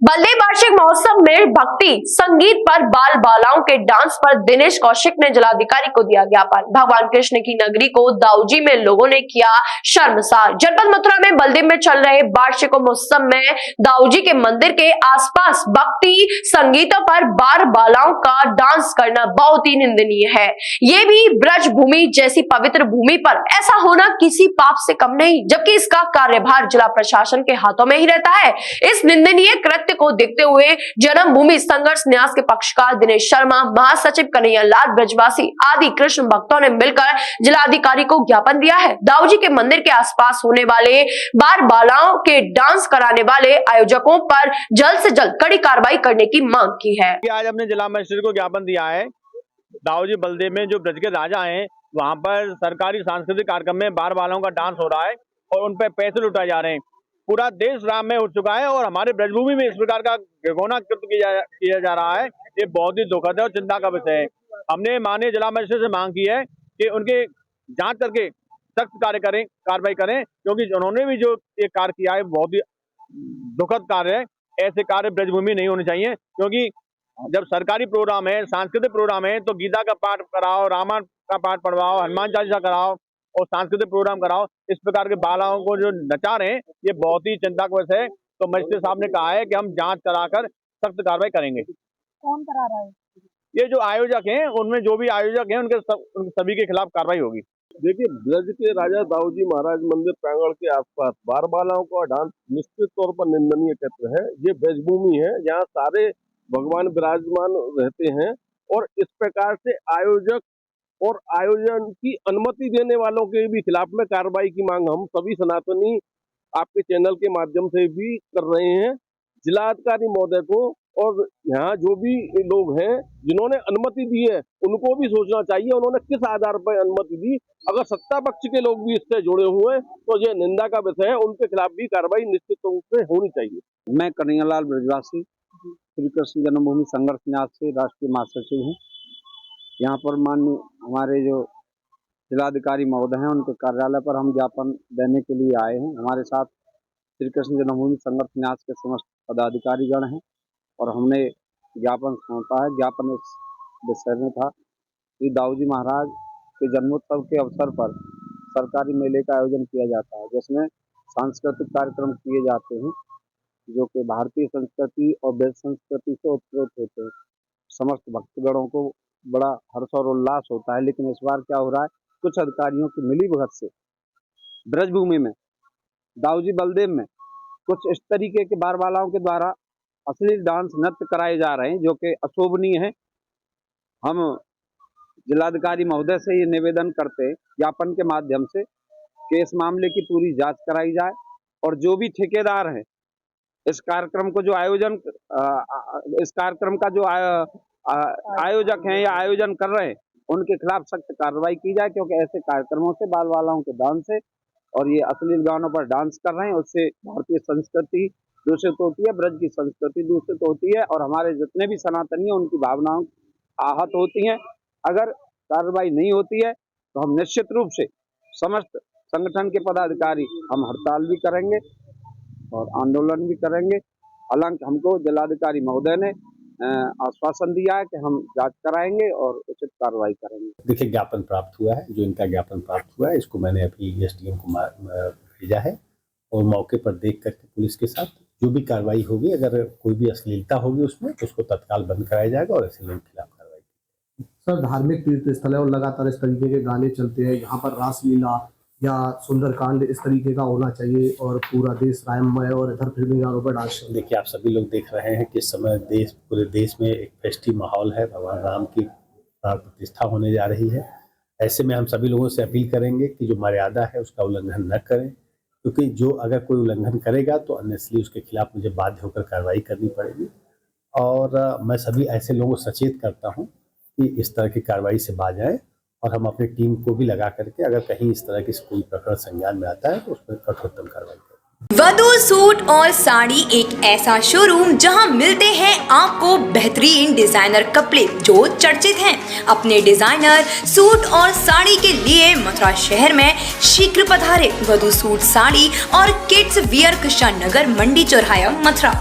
बल्ले वार्षिक महोत्सव में भक्ति संगीत पर बाल बालाओं के डांस पर दिनेश कौशिक ने जिलाधिकारी को दिया ज्ञापन। भगवान कृष्ण की नगरी को दाऊजी में लोगों ने किया शर्मसार। जनपद मथुरा में बलदेव में चल रहे वार्षिक महोत्सव में दाऊजी के मंदिर के आसपास भक्ति संगीतों पर बाल बालाओं का डांस करना बहुत ही निंदनीय है। ये भी ब्रज भूमि जैसी पवित्र भूमि पर ऐसा होना किसी पाप से कम नहीं, जबकि इसका कार्यभार जिला प्रशासन के हाथों में ही रहता है। इस निंदनीय कृत्य को देखते हुए जन्मभूमि संघर्ष न्यास के पक्षकार दिनेश शर्मा, महासचिव कन्हैया लाल ब्रजवासी आदि कृष्ण भक्तों ने मिलकर जिलाधिकारी को ज्ञापन दिया है। दाऊजी के मंदिर के आसपास होने वाले बाल बालाओं के डांस कराने वाले आयोजकों पर जल्द से जल्द कड़ी कार्रवाई करने की मांग की है। आज अपने जिला मजिस्ट्रेट को ज्ञापन दिया है। दाऊजी बलदेव में जो ब्रज के राजा हैं, वहाँ पर सरकारी सांस्कृतिक कार्यक्रम में बाल बालाओं का डांस हो रहा है और उन पर पैसे लुटाए जा रहे हैं। पूरा देश राम में उठ चुका है और हमारे ब्रजभूमि में इस प्रकार का घिनौना कृत्य किया जा रहा है। ये बहुत ही दुखद है और चिंता का विषय है। हमने माननीय जिला मजिस्ट्रेट से मांग की है कि उनके जांच करके सख्त कार्रवाई करें, क्योंकि उन्होंने भी जो ये कार्य किया है बहुत ही दुखद कार्य है। ऐसे कार्य ब्रजभूमि नहीं होने चाहिए, क्योंकि जब सरकारी प्रोग्राम है, सांस्कृतिक प्रोग्राम है, तो गीता का पाठ कराओ, रामायण का पाठ पढ़वाओ, हनुमान चालीसा कराओ और सांस्कृतिक प्रोग्राम कराओ। इस प्रकार के बालाओं को जो नचा रहे हैं, ये बहुत ही चिंता का विषय है। तो मजिस्ट्रेट साहब ने कहा है कि हम जांच कराकर सख्त कार्रवाई करेंगे। कौन करा रहा है? ये जो आयोजक हैं, उनमें जो भी आयोजक हैं, उनके सभी के खिलाफ कार्रवाई होगी। देखिए, ब्रज के राजा दाऊजी महाराज मंदिर प्रांगण के आसपास बाल बालाओं का डांस निश्चित तौर पर निंदनीय कृत्य है। ये ब्रजभूमि है, जहाँ सारे भगवान विराजमान रहते हैं और इस प्रकार से आयोजक और आयोजन की अनुमति देने वालों के भी खिलाफ में कार्रवाई की मांग हम सभी सनातनी आपके चैनल के माध्यम से भी कर रहे हैं। जिलाधिकारी महोदय को और यहाँ जो भी लोग हैं जिन्होंने अनुमति दी है, उनको भी सोचना चाहिए उन्होंने किस आधार पर अनुमति दी। अगर सत्ता पक्ष के लोग भी इससे जुड़े हुए हैं तो ये निंदा का विषय है। उनके खिलाफ भी कार्रवाई निश्चित रूप से होनी चाहिए। मैं कन्हैया लाल ब्रजवासी श्री कृष्ण जन्मभूमि संघर्ष न्यास से राष्ट्रीय महासचिव हूँ। यहाँ पर माननीय हमारे जो जिलाधिकारी महोदय हैं, उनके कार्यालय पर हम ज्ञापन देने के लिए आए हैं। हमारे साथ श्री कृष्ण जन्मभूमि संघर्ष न्यास के समस्त पदाधिकारीगण हैं और हमने ज्ञापन सौंपा है। ज्ञापन इस विषय में था कि दाऊजी महाराज के जन्मोत्सव के अवसर पर सरकारी मेले का आयोजन किया जाता है, जिसमें सांस्कृतिक कार्यक्रम किए जाते हैं जो कि भारतीय संस्कृति और वेद संस्कृति से उत्प्रेरित होते हैं। समस्त भक्तगणों को बड़ा हर्ष और उल्लास होता है। लेकिन इस बार क्या हो रहा है, कुछ अधिकारियों की मिलीभगत से ब्रजभूमि में दाऊजी बलदेव में कुछ इस तरीके के बाल बालाओं के द्वारा अश्लील डांस नृत्य कराए जा रहे हैं, जो कि अशोभनीय है। हम जिलाधिकारी महोदय से ये निवेदन करते हैं ज्ञापन के माध्यम से कि इस मामले की पूरी जांच कराई जाए और जो भी ठेकेदार हैं इस कार्यक्रम को जो इस कार्यक्रम का जो आयोजक हैं या आयोजन कर रहे हैं, उनके खिलाफ सख्त कार्रवाई की जाए, क्योंकि ऐसे कार्यक्रमों से बाल बालाओं के डांस से और ये अश्लील गानों पर डांस कर रहे हैं, उससे भारतीय संस्कृति दूषित होती है, ब्रज की संस्कृति दूषित होती है और हमारे जितने भी सनातनी हैं उनकी भावनाओं आहत होती हैं। अगर कार्रवाई नहीं होती है तो हम निश्चित रूप से समस्त संगठन के पदाधिकारी हम हड़ताल भी करेंगे और आंदोलन भी करेंगे। हालांकि हमको जिलाधिकारी महोदय ने आश्वासन दिया है कि हम जांच कराएंगे और उचित कार्रवाई करेंगे। देखिए, ज्ञापन प्राप्त हुआ है, जो इनका ज्ञापन प्राप्त हुआ है इसको मैंने अभी एसडीएम को भेजा है और मौके पर देख करके पुलिस के साथ जो भी कार्रवाई होगी, अगर कोई भी अश्लीलता होगी उसमें तो उसको तत्काल बंद कराया जाएगा और ऐसे लोगों के खिलाफ कार्रवाई की। सर, धार्मिक तीर्थ स्थल है और लगातार इस तरीके के गाने चलते हैं, यहाँ पर रासलीला या सुंदरकांड इस तरीके का होना चाहिए और पूरा देश राममय और इधर फिल्मी गानों पर डांस। देखिए, आप सभी लोग देख रहे हैं कि इस समय पूरे देश में एक फेस्टिव माहौल है, भगवान राम की प्रतिष्ठा होने जा रही है। ऐसे में हम सभी लोगों से अपील करेंगे कि जो मर्यादा है उसका उल्लंघन न करें, क्योंकि जो अगर कोई उल्लंघन करेगा तो अन्यसली उसके खिलाफ मुझे बाध्य होकर कार्रवाई करनी पड़ेगी। और मैं सभी ऐसे लोगों को सचेत करता हूँ कि इस तरह की कार्रवाई से बाज आए और हम अपनी टीम को भी लगा करके अगर कहीं इस तरह की कोई प्रकरण संज्ञान में आता है तो उस पर कठोरतम कार्रवाई करें। वधू सूट और साड़ी एक ऐसा शोरूम जहां मिलते हैं आपको बेहतरीन डिजाइनर कपड़े जो चर्चित हैं। अपने डिजाइनर सूट और साड़ी के लिए मथुरा शहर में शीघ्र पधारे। वधू सूट साड़ी और किड्स वियर कृष्णा नगर मंडी चौराहा मथुरा।